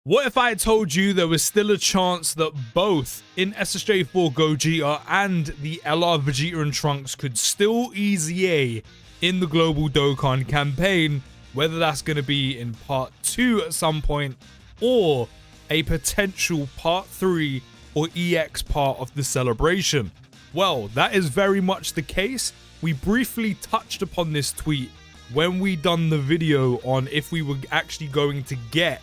What if I told you there was still a chance that both INT SSJ4 GOGETA and the LR Vegeta and Trunks could still EZA in the global Dokkan campaign, whether that's going to be in part 2 at some point or a potential part 3 or EX part of the celebration? Well, that is very much the case. We briefly touched upon this tweet when we done the video on if we were actually going to get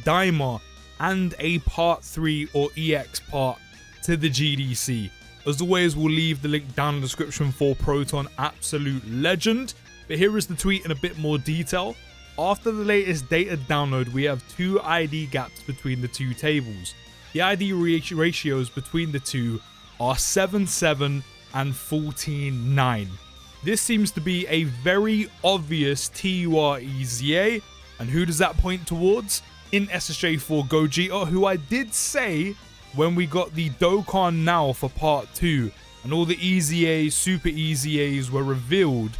Daima and a part 3 or EX part to the GDC. As always, we'll leave the link down in the description for Proton, absolute legend. But here is the tweet in a bit more detail. After the latest data download, we have 2 ID gaps between the 2 tables. The ID ratios between the 2 are 7-7 and 14-9. This seems to be a very obvious TUR EZA, and who does that point towards? INT SSJ4 GOGETA, who I did say when we got the Dokkan Now for part 2 and all the EZAs, super EZAs were revealed,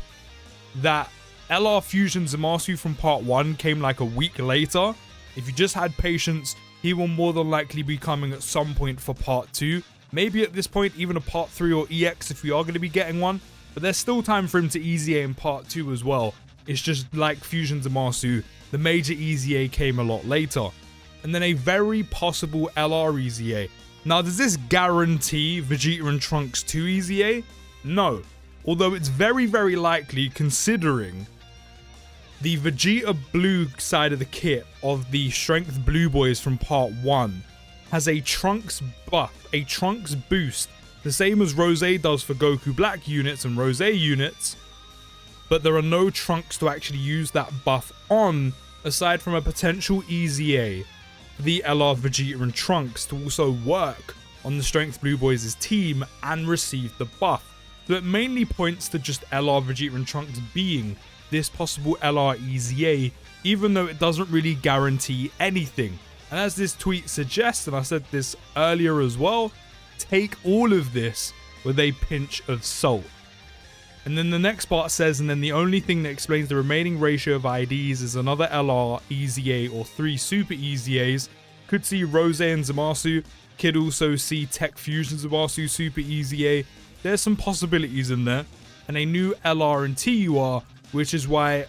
that LR Fusion Zamasu from part 1 came like a week later. If you just had patience, he will more than likely be coming at some point for part 2. Maybe at this point even a part 3 or EX if we are going to be getting one. But there's still time for him to EZA in part 2 as well. It's just like Fusion Zamasu, the major EZA came a lot later. And then a very possible LR EZA. Now, does this guarantee Vegeta and Trunks 2 EZA? No. Although it's very, very likely, considering the Vegeta Blue side of the kit of the Strength Blue Boys from part 1 has a Trunks buff, a Trunks boost, the same as Rose does for Goku Black units and Rose units, but there are no Trunks to actually use that buff on, aside from a potential EZA for the LR Vegeta and Trunks to also work on the Strength Blue Boys' team and receive the buff. So it mainly points to just LR Vegeta and Trunks being this possible LR EZA, even though it doesn't really guarantee anything. And as this tweet suggests, and I said this earlier as well, take all of this with a pinch of salt. And then the next part says, and then the only thing that explains the remaining ratio of IDs is another LR EZA or 3 super EZAs. Could see Rose and Zamasu. Could also see Tech Fusion Zamasu super EZA. There's some possibilities in there. And a new LR and TUR, which is why,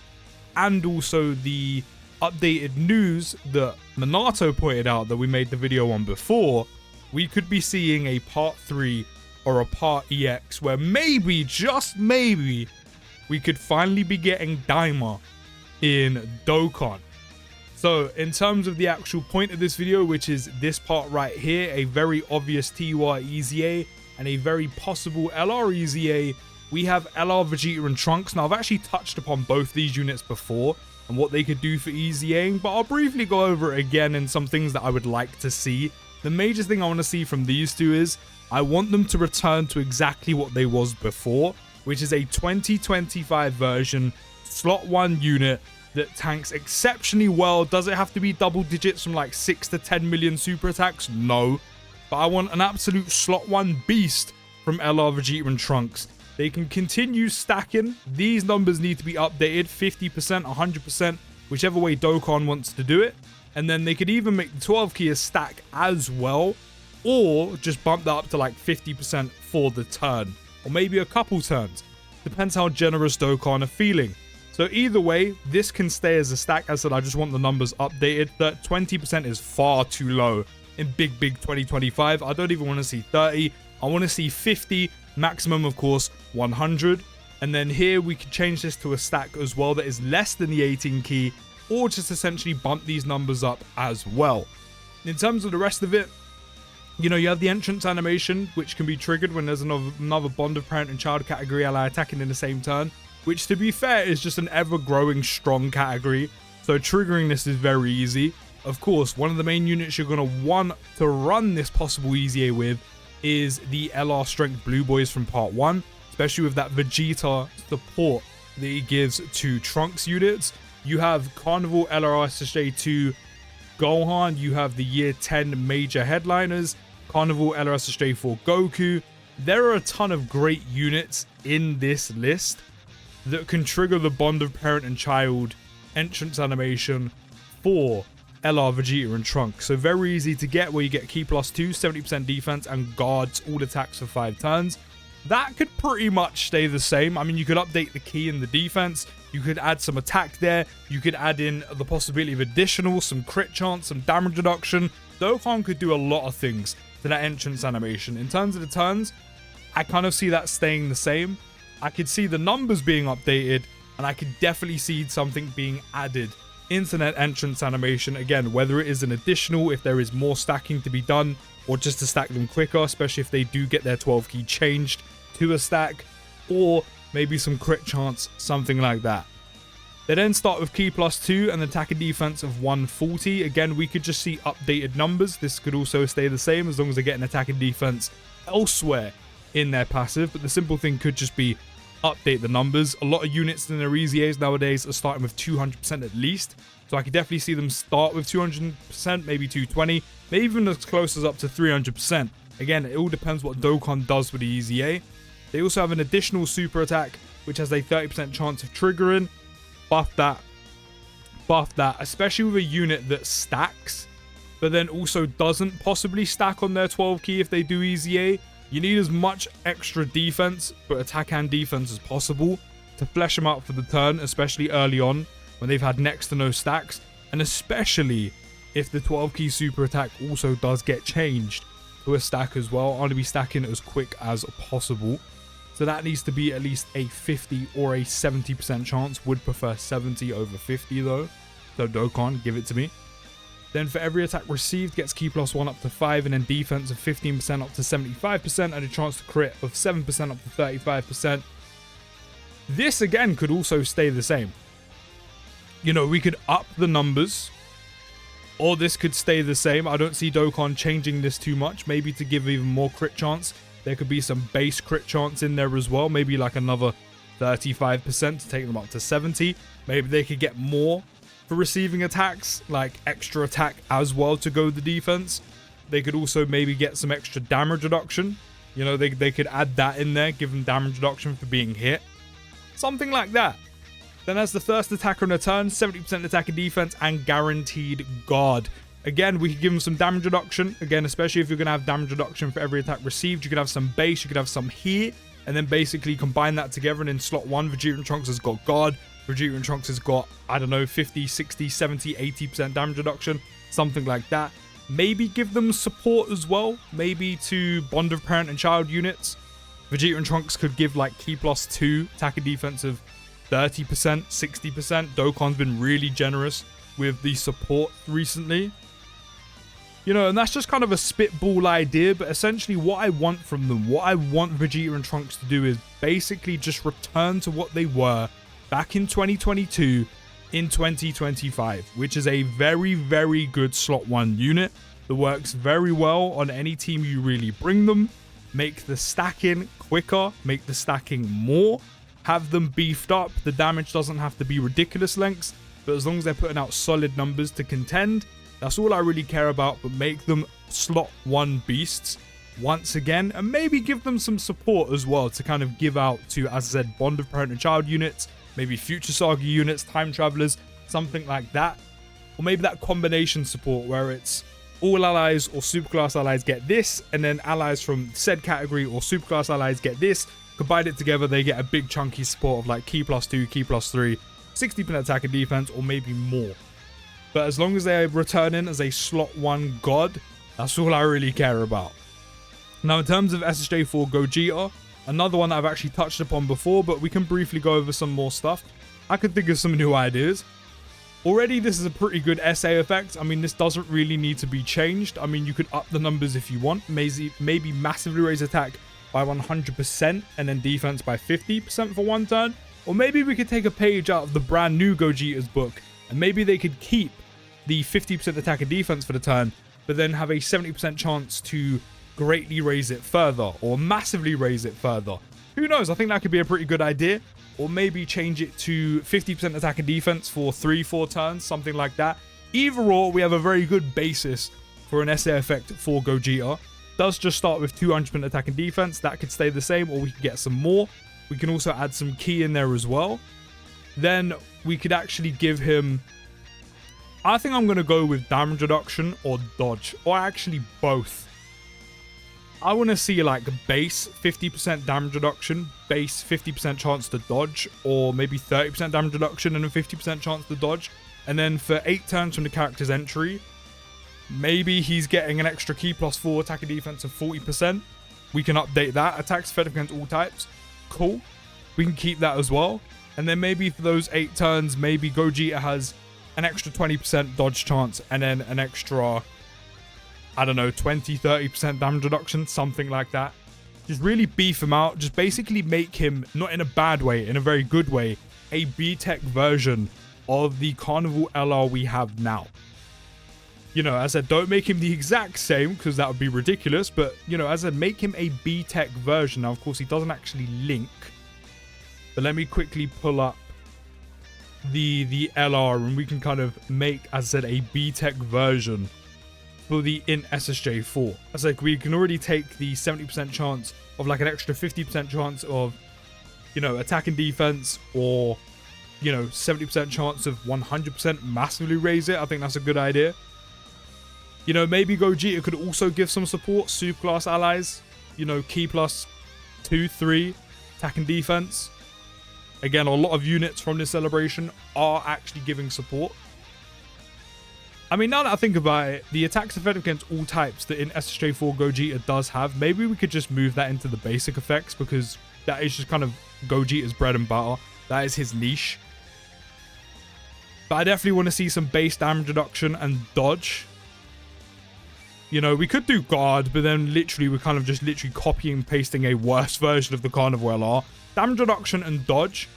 and also the updated news that Minato pointed out that we made the video on before, we could be seeing a part 3 or a part EX where maybe, just maybe, we could finally be getting Daima in Dokkan. So in terms of the actual point of this video, which is this part right here, a very obvious TUR EZA and a very possible LR EZA, we have LR Vegeta and Trunks. Now I've actually touched upon both these units before and what they could do for EZAing, but I'll briefly go over it again and some things that I would like to see. The major thing I want to see from these two is I want them to return to exactly what they was before, which is a 2025 version slot 1 unit that tanks exceptionally well. Does it have to be double digits from like 6 to 10 million super attacks? No. But I want an absolute slot 1 beast from LR Vegeta and Trunks. They can continue stacking. These numbers need to be updated 50%, 100%, whichever way Dokkan wants to do it. And then they could even make the 12 key a stack as well, or just bump that up to like 50% for the turn, or maybe a couple turns. Depends how generous Dokkan are feeling. So either way, this can stay as a stack. As I said, I just want the numbers updated. That 20% is far too low in big 2025. I don't even want to see 30. I want to see 50, maximum of course 100. And then here we could change this to a stack as well that is less than the 18 key, or just essentially bump these numbers up as well. In terms of the rest of it, you know, you have the entrance animation, which can be triggered when there's another bond of parent and child category ally attacking in the same turn, which to be fair is just an ever-growing strong category, so triggering this is very easy. Of course, one of the main units you're going to want to run this possible EZA with is the LR Strength Blue Boys from part 1, especially with that Vegeta support that he gives to Trunks units. You have Carnival LR SSJ2 Gohan, you have the year 10 major headliners, Carnival LR SSJ4 Goku. There are a ton of great units in this list that can trigger the bond of parent and child entrance animation for LR Vegeta and Trunks. So very easy to get, where you get Ki +2, 70% defense, and guards all attacks for 5 turns. That could pretty much stay the same. I mean, you could update the Ki and the defense. You could add some attack there. You could add in the possibility of additional, some crit chance, some damage reduction. Dokkan could do a lot of things to that entrance animation. In terms of the turns, I kind of see that staying the same. I could see the numbers being updated, and I could definitely see something being added into that entrance animation. Again, whether it is an additional, if there is more stacking to be done, or just to stack them quicker, especially if they do get their 12 Ki changed to a stack, or maybe some crit chance, something like that. They then start with Ki +2 and the attack and defense of 140. Again, we could just see updated numbers. This could also stay the same as long as they get an attack and defense elsewhere in their passive, but the simple thing could just be update the numbers. A lot of units in their EZAs nowadays are starting with 200% at least, so I could definitely see them start with 200%, maybe 220, maybe even as close as up to 300%. Again, it all depends what Dokkan does with the EZA. They also have an additional super attack, which has a 30% chance of triggering. Buff that, especially with a unit that stacks, but then also doesn't possibly stack on their 12 Ki if they do EZA. You need as much extra defense, but attack and defense as possible to flesh them out for the turn, especially early on when they've had next to no stacks, and especially if the 12 Ki super attack also does get changed to a stack as well. I want to be stacking it as quick as possible. So that needs to be at least a 50 or a 70% chance. Would prefer 70 over 50 though. So Dokkan, give it to me. Then for every attack received, gets Ki +1 up to 5, and then defense of 15% up to 75%, and a chance to crit of 7% up to 35%. This again could also stay the same. You know, we could up the numbers, or this could stay the same. I don't see Dokkan changing this too much. Maybe to give even more crit chance. There could be some base crit chance in there as well. Maybe like another 35% to take them up to 70. Maybe they could get more for receiving attacks, like extra attack as well to go the defense. They could also maybe get some extra damage reduction. You know, they could add that in there, give them damage reduction for being hit. Something like that. Then as the first attacker on a turn, 70% attack and defense, and guaranteed guard. Again, we could give them some damage reduction. Again, especially if you're going to have damage reduction for every attack received. You could have some base, you could have some here, and then basically combine that together. And in slot 1, Vegeta and Trunks has got guard. Vegeta and Trunks has got, I don't know, 50, 60, 70, 80% damage reduction. Something like that. Maybe give them support as well. Maybe to bond of parent and child units. Vegeta and Trunks could give like Ki +2 attack and defense of 30%, 60%. Dokkan's been really generous with the support recently. You know, and that's just kind of a spitball idea, but essentially what I want from them, what I want Vegeta and Trunks to do is basically just return to what they were back in 2022 in 2025, which is a very, very good slot 1 unit that works very well on any team you really bring them. Make the stacking quicker, make the stacking more, have them beefed up. The damage doesn't have to be ridiculous lengths, but as long as they're putting out solid numbers to contend, that's all I really care about. But make them slot 1 beasts once again, and maybe give them some support as well to kind of give out to, as I said, bond of parent and child units, maybe future saga units, time travelers, something like that. Or maybe that combination support where it's all allies or superclass allies get this, and then allies from said category or superclass allies get this. Combine it together, they get a big chunky support of like Ki +2, Ki +3, 60% attack and defense, or maybe more. But as long as they're returning as a slot 1 god, that's all I really care about. Now, in terms of SSJ4 GOGETA, another one that I've actually touched upon before, but we can briefly go over some more stuff. I could think of some new ideas. Already, this is a pretty good SA effect. I mean, this doesn't really need to be changed. I mean, you could up the numbers if you want. Maybe massively raise attack by 100% and then defense by 50% for 1 turn. Or maybe we could take a page out of the brand new Gogeta's book, and maybe they could keep the 50% attack and defense for the turn, but then have a 70% chance to greatly raise it further or massively raise it further. Who knows? I think that could be a pretty good idea. Or maybe change it to 50% attack and defense for 3-4 turns, something like that. Either or, we have a very good basis for an SA effect for Gogeta. Does just start with 200% attack and defense. That could stay the same, or we could get some more. We can also add some Ki in there as well. Then we could actually give him I think I'm going to go with damage reduction or dodge, or actually both. I want to see like base 50% damage reduction, base 50% chance to dodge, or maybe 30% damage reduction and a 50% chance to dodge. And then for 8 turns from the character's entry, maybe he's getting an extra key +4 attack and defense of 40%. We can update that. Attacks effective against all types. Cool. We can keep that as well. And then maybe for those 8 turns, maybe Gogeta has an extra 20% dodge chance and then an extra, I don't know, 20-30% damage reduction, something like that. Just really beef him out. Just basically make him, not in a bad way, in a very good way, a B-Tech version of the Carnival LR we have now. You know, as I said, don't make him the exact same because that would be ridiculous. But, you know, as I said, make him a B-Tech version. Now, of course, he doesn't actually link. But let me quickly pull up the LR and we can kind of make, as I said, a B-Tech version for the INT SSJ4. As like we can already take the 70% chance of like an extra 50% chance of, you know, attack and defense, or, you know, 70% chance of 100% massively raise it. I think that's a good idea. You know, maybe Gogeta could also give some support, super class allies, you know, key +2, 3, attack and defense. Again, a lot of units from this celebration are actually giving support. I mean, now that I think about it, the attacks effective against all types that in SSJ4 Gogeta does have, maybe we could just move that into the basic effects, because that is just kind of Gogeta's bread and butter. That is his niche. But I definitely want to see some base damage reduction and dodge. You know, we could do guard, but then literally we're kind of just literally copying and pasting a worse version of the Carnival LR. Damage reduction and dodge.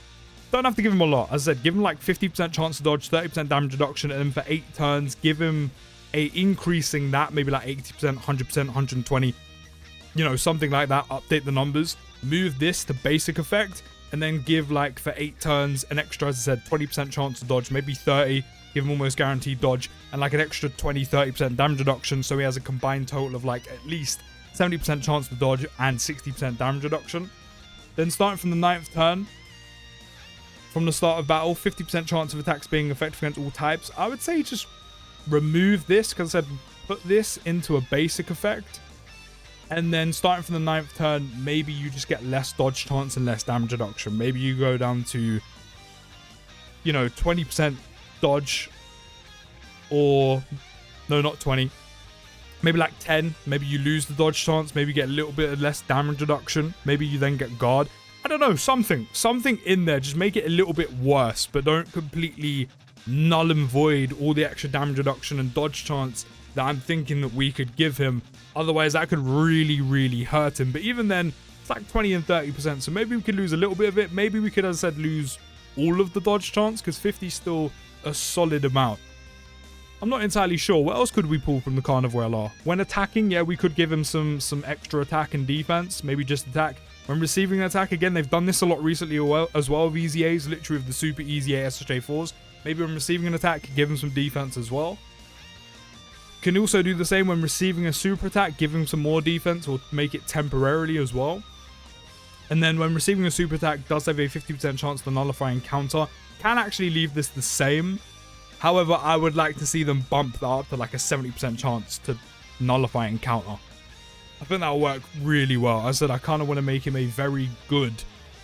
Don't have to give him a lot. As I said, give him like 50% chance to dodge, 30% damage reduction, and then for 8 turns, give him a increasing that, maybe like 80%, 100%, 120, you know, something like that. Update the numbers. Move this to basic effect, and then give like for 8 turns an extra, as I said, 20% chance to dodge, maybe 30. Give him almost guaranteed dodge, and like an extra 20-30% damage reduction, so he has a combined total of like at least 70% chance to dodge and 60% damage reduction. Then starting from the 9th turn, from the start of battle, 50% chance of attacks being effective against all types. I would say just remove this, because I said put this into a basic effect. And then starting from the 9th turn, maybe you just get less dodge chance and less damage reduction. Maybe you go down to, you know, 20% dodge, or no, not 20, maybe like 10. Maybe you lose the dodge chance, maybe you get a little bit of less damage reduction, maybe you then get guard. I don't know, something in there. Just make it a little bit worse, but don't completely null and void all the extra damage reduction and dodge chance that I'm thinking that we could give him. Otherwise that could really, really hurt him. But even then, it's like 20 and 30%, so maybe we could lose a little bit of it. Maybe we could, as I said, lose all of the dodge chance, because 50 is still a solid amount. I'm not entirely sure. What else could we pull from the Carnival LR? When attacking, yeah, we could give him some extra attack and defense. Maybe just attack. When receiving an attack, again, they've done this a lot recently as well with EZAs, literally with the super EZA SSJ4s. Maybe when receiving an attack, give him some defense as well. Can also do the same when receiving a super attack, give him some more defense, or make it temporarily as well. And then when receiving a super attack, does have a 50% chance to nullify and counter. Can actually leave this the same. However, I would like to see them bump that up to like a 70% chance to nullify and counter. I think that'll work really well. As I said, I kind of want to make him a very good,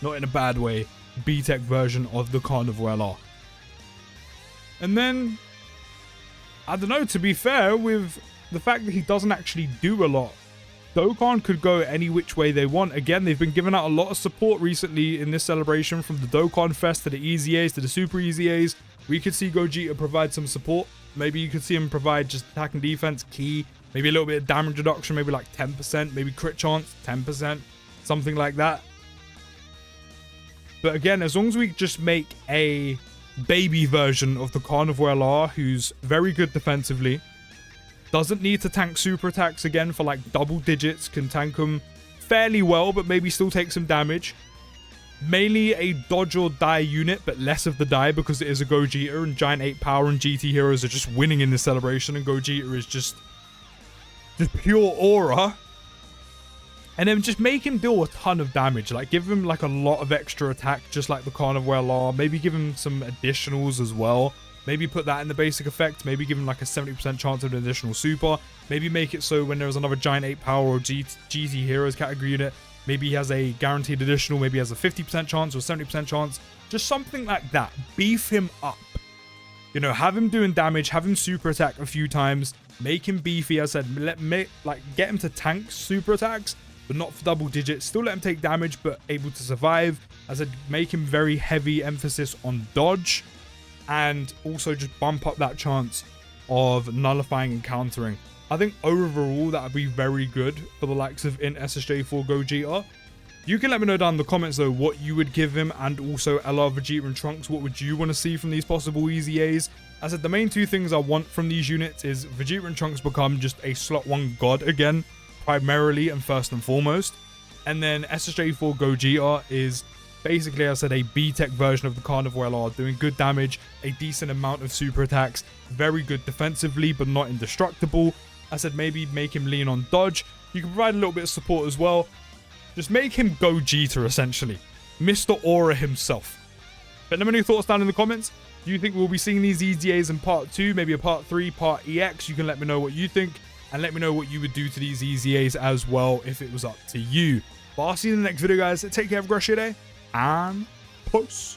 not in a bad way, B-Tech version of the Carnival LR. And then, I don't know, to be fair, with the fact that he doesn't actually do a lot, Dokkan could go any which way they want. Again, they've been giving out a lot of support recently in this celebration, from the Dokkan Fest to the EZAs to the Super EZAs. We could see Gogeta provide some support. Maybe you could see him provide just attack and defense, key, maybe a little bit of damage reduction, maybe like 10%, maybe crit chance, 10%, something like that. But again, as long as we just make a baby version of the Carnival LR who's very good defensively, doesn't need to tank super attacks again for like double digits, can tank them fairly well, but maybe still take some damage. Mainly a dodge or die unit, but less of the die because it is a Gogeta, and Giant 8 Power and GT heroes are just winning in this celebration, and Gogeta is just pure aura. And then just make him deal a ton of damage. Like, give him like a lot of extra attack, just like the Carnival LR. Maybe give him some additionals as well. maybe put that in the basic effect, maybe give him like a 70% chance of an additional super, maybe make it so when there's another Giant 8 Power or GT Heroes category unit, maybe he has a guaranteed additional, maybe he has a 50% chance or 70% chance, just something like that. Beef him up. You know, have him doing damage, have him super attack a few times, make him beefy. As I said, get him to tank super attacks, but not for double digits. Still let him take damage, but able to survive. As I said, make him very heavy emphasis on dodge, and also just bump up that chance of nullifying and countering. I think overall that would be very good for the likes of INT SSJ4 GOGETA. You can let me know down in the comments though what you would give him, and also LR Vegeta and Trunks, what would you want to see from these possible EZAs? As I said, the main two things I want from these units is Vegeta and Trunks become just a slot 1 god again, primarily and first and foremost. And then SSJ4 GOGETA is basically, as I said, a B-Tech version of the Carnivore LR, doing good damage, a decent amount of super attacks, very good defensively but not indestructible. I said maybe make him lean on dodge. You can provide a little bit of support as well. Just make him Gogeta, essentially. Mr. Aura himself. But let me know your thoughts down in the comments. Do you think we'll be seeing these EZAs in part 2, maybe a part 3, part EX? You can let me know what you think, and let me know what you would do to these EZAs as well if it was up to you. But I'll see you in the next video, guys. Take care, have a great day, and peace.